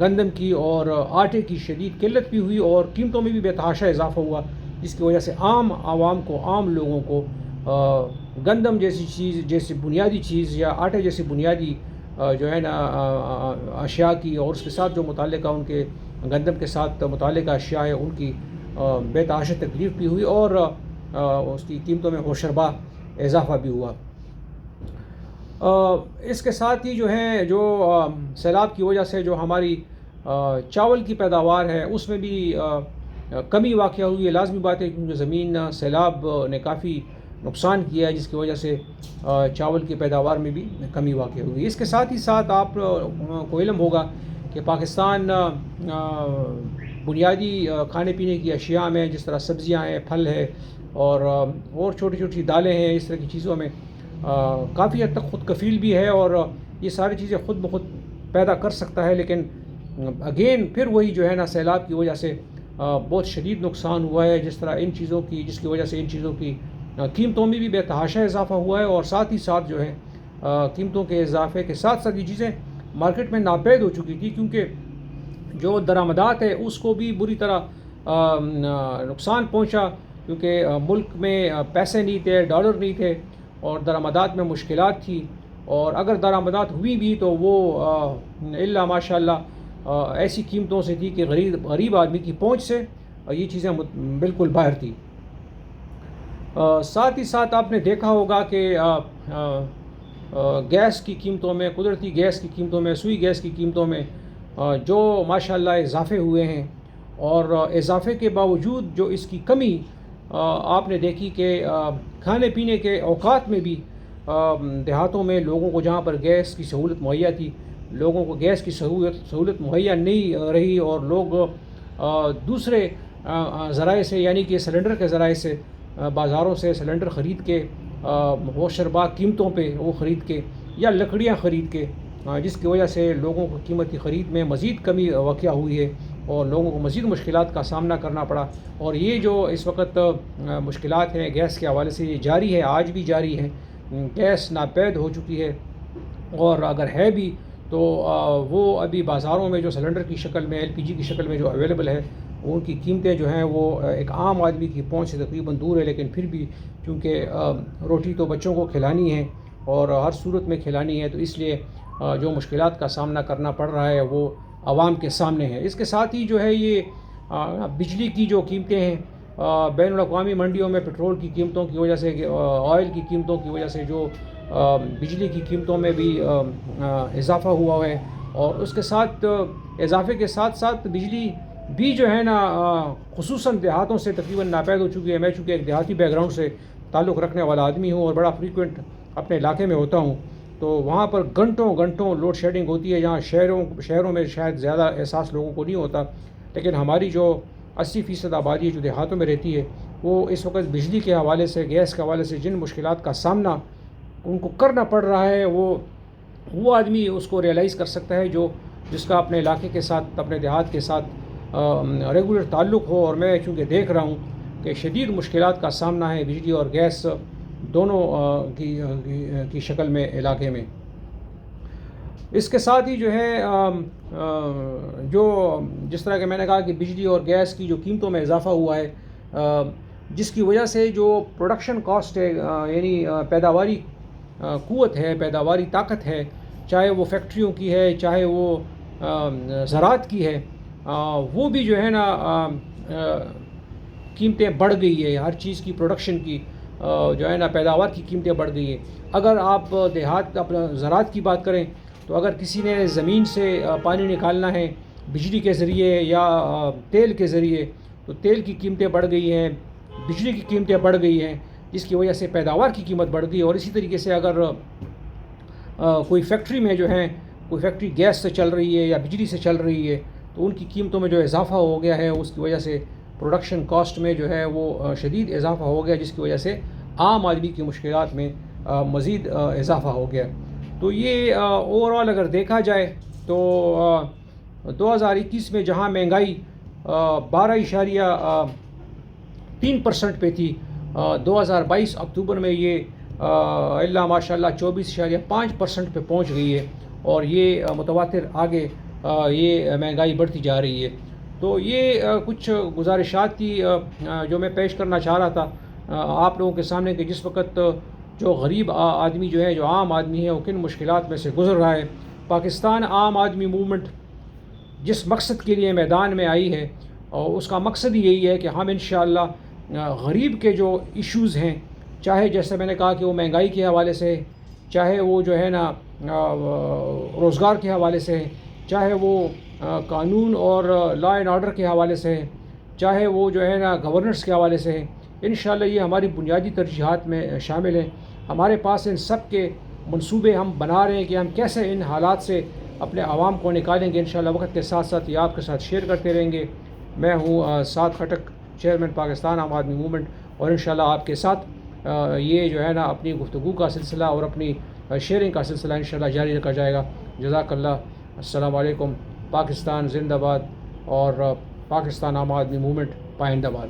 گندم کی اور آٹے کی شدید قلت بھی ہوئی اور قیمتوں میں بھی بے تحاشا اضافہ ہوا، جس کی وجہ سے عام عوام کو، عام لوگوں کو گندم جیسی چیز، جیسی بنیادی چیز، یا آٹے جیسی بنیادی جو ہے نا اشیاء کی، اور اس کے ساتھ جو متعلقہ ان کے گندم کے ساتھ متعلقہ اشیاء ہے، ان کی بے تحاشا تکلیف بھی ہوئی اور اس کی قیمتوں میں ہوشربا اضافہ بھی ہوا۔ اس کے ساتھ ہی جو ہے جو سیلاب کی وجہ سے جو ہماری چاول کی پیداوار ہے اس میں بھی کمی واقع ہوئی ہے۔ لازمی بات ہے کیونکہ زمین سیلاب نے کافی نقصان کیا ہے، جس کی وجہ سے چاول کی پیداوار میں بھی کمی واقع ہوئی۔ اس کے ساتھ ہی ساتھ آپ کو علم ہوگا کہ پاکستان بنیادی کھانے پینے کی اشیاء میں، جس طرح سبزیاں ہیں، پھل ہے اور چھوٹی چھوٹی دالیں ہیں، اس طرح کی چیزوں میں کافی حد تک خود کفیل بھی ہے اور یہ ساری چیزیں خود بخود پیدا کر سکتا ہے، لیکن اگین پھر وہی جو ہے نا سیلاب کی وجہ سے بہت شدید نقصان ہوا ہے، جس کی وجہ سے ان چیزوں کی قیمتوں میں بھی بے تحاشا اضافہ ہوا ہے، اور ساتھ ہی ساتھ جو ہے قیمتوں کے اضافے کے ساتھ ساتھ یہ چیزیں مارکیٹ میں ناپید ہو چکی تھی، کیونکہ جو درآمدات ہے اس کو بھی بری طرح نقصان پہنچا، کیونکہ ملک میں پیسے نہیں تھے، ڈالر نہیں تھے اور درآمدات میں مشکلات تھی، اور اگر درآمدات ہوئی بھی تو وہ الا ماشاء اللہ ایسی قیمتوں سے تھی کہ غریب آدمی کی پہنچ سے یہ چیزیں بالکل باہر تھی۔ ساتھ ہی ساتھ آپ نے دیکھا ہوگا کہ گیس کی قیمتوں میں، قدرتی گیس کی قیمتوں میں، سوئی گیس کی قیمتوں میں جو ماشاءاللہ اضافے ہوئے ہیں، اور اضافے کے باوجود جو اس کی کمی آپ نے دیکھی کہ کھانے پینے کے اوقات میں بھی دیہاتوں میں لوگوں کو جہاں پر گیس کی سہولت مہیا تھی، لوگوں کو گیس کی سہولت مہیا نہیں رہی، اور لوگ دوسرے ذرائع سے، یعنی کہ سلنڈر کے ذرائع سے بازاروں سے سلنڈر خرید کے ہوشربا قیمتوں پہ وہ خرید کے، یا لکڑیاں خرید کے، جس کی وجہ سے لوگوں کو قیمتی خرید میں مزید کمی واقع ہوئی ہے اور لوگوں کو مزید مشکلات کا سامنا کرنا پڑا۔ اور یہ جو اس وقت مشکلات ہیں گیس کے حوالے سے، یہ جاری ہے، آج بھی جاری ہے۔ گیس ناپید ہو چکی ہے، اور اگر ہے بھی تو وہ ابھی بازاروں میں جو سلنڈر کی شکل میں، LPG کی شکل میں جو اویلیبل ہے، ان کی قیمتیں جو ہیں وہ ایک عام آدمی کی پہنچ سے تقریباً دور ہے، لیکن پھر بھی چونکہ روٹی تو بچوں کو کھلانی ہے اور ہر صورت میں کھلانی ہے، تو اس لیے جو مشکلات کا سامنا کرنا پڑ رہا ہے وہ عوام کے سامنے ہے۔ اس کے ساتھ ہی جو ہے یہ بجلی کی جو قیمتیں ہیں، بین الاقوامی منڈیوں میں پٹرول کی قیمتوں کی وجہ سے، آئل کی قیمتوں کی وجہ سے جو بجلی کی قیمتوں میں بھی اضافہ ہوا ہے، اور اس کے ساتھ اضافے کے ساتھ ساتھ بجلی بھی جو ہے نا خصوصاً دیہاتوں سے تقریباً ناپید ہو چکی ہے۔ میں چونکہ ایک دیہاتی بیک گراؤنڈ سے تعلق رکھنے والا آدمی ہوں اور بڑا فریکوینٹ اپنے علاقے میں ہوتا ہوں، تو وہاں پر گھنٹوں لوڈ شیڈنگ ہوتی ہے، جہاں شہروں میں شاید زیادہ احساس لوگوں کو نہیں ہوتا، لیکن ہماری جو 80% آبادی ہے جو دیہاتوں میں رہتی ہے، وہ اس وقت بجلی کے حوالے سے، گیس کے حوالے سے جن مشکلات کا سامنا ان کو کرنا پڑ رہا ہے، وہ آدمی اس کو ریئلائز کر سکتا ہے جس کا اپنے علاقے کے ساتھ، اپنے دیہات کے ساتھ ریگولر تعلق ہو۔ اور میں چونکہ دیکھ رہا ہوں کہ شدید مشکلات کا سامنا ہے بجلی اور گیس دونوں کی شکل میں علاقے میں۔ اس کے ساتھ ہی جو ہے جس طرح کہ میں نے کہا کہ بجلی اور گیس کی جو قیمتوں میں اضافہ ہوا ہے، جس کی وجہ سے جو پروڈکشن کاسٹ ہے، یعنی پیداواری قوت ہے، پیداواری طاقت ہے، چاہے وہ فیکٹریوں کی ہے، چاہے وہ زراعت کی ہے، وہ بھی جو ہے نا قیمتیں بڑھ گئی ہے۔ ہر چیز کی پروڈکشن کی جو ہے نا پیداوار کی قیمتیں بڑھ گئی ہیں۔ اگر آپ اپنا زراعت کی بات کریں تو اگر کسی نے زمین سے پانی نکالنا ہے بجلی کے ذریعے یا تیل کے ذریعے، تو تیل کی قیمتیں بڑھ گئی ہیں، بجلی کی قیمتیں بڑھ گئی ہیں، جس کی وجہ سے پیداوار کی قیمت بڑھ گئی۔ اور اسی طریقے سے اگر کوئی فیکٹری میں جو ہے، کوئی فیکٹری گیس سے چل رہی ہے یا بجلی سے چل رہی ہے، تو ان کی قیمتوں میں جو اضافہ ہو گیا ہے، اس کی وجہ سے پروڈکشن کاسٹ میں جو ہے وہ شدید اضافہ ہو گیا، جس کی وجہ سے عام آدمی کی مشکلات میں مزید اضافہ ہو گیا۔ تو یہ اوورآل اگر دیکھا جائے تو 2021 میں جہاں مہنگائی 12.3% پہ تھی، 2022 اکتوبر میں یہ اللہ ماشاء اللہ 24.5% پہ پہنچ گئی ہے، اور یہ متواتر آگے یہ مہنگائی بڑھتی جا رہی ہے. تو یہ کچھ گزارشات تھی جو میں پیش کرنا چاہ رہا تھا آپ لوگوں کے سامنے کہ جس وقت جو غریب آدمی جو ہے، جو عام آدمی ہے، وہ کن مشکلات میں سے گزر رہا ہے. پاکستان عام آدمی موومنٹ جس مقصد کے لیے میدان میں آئی ہے، اور اس کا مقصد ہی یہی ہے کہ ہم انشاءاللہ غریب کے جو ایشوز ہیں، چاہے جیسے میں نے کہا کہ وہ مہنگائی کے حوالے سے، چاہے وہ جو ہے نا روزگار کے حوالے سے، چاہے وہ قانون اور لا اینڈ آرڈر کے حوالے سے، چاہے وہ جو ہے نا گورننس کے حوالے سے، انشاءاللہ یہ ہماری بنیادی ترجیحات میں شامل ہیں. ہمارے پاس ان سب کے منصوبے ہم بنا رہے ہیں کہ ہم کیسے ان حالات سے اپنے عوام کو نکالیں گے. انشاءاللہ وقت کے ساتھ ساتھ یہ آپ کے ساتھ شیئر کرتے رہیں گے. میں ہوں سعد خٹک، چیئرمین پاکستان عام آدمی موومنٹ، اور انشاءاللہ آپ کے ساتھ یہ جو ہے نا اپنی گفتگو کا سلسلہ اور اپنی شیئرنگ کا سلسلہ انشاءاللہ جاری رکھا جائے گا. جزاک اللہ. السلام علیکم. پاکستان زندہ باد اور پاکستان عام آدمی موومنٹ پائندہ باد.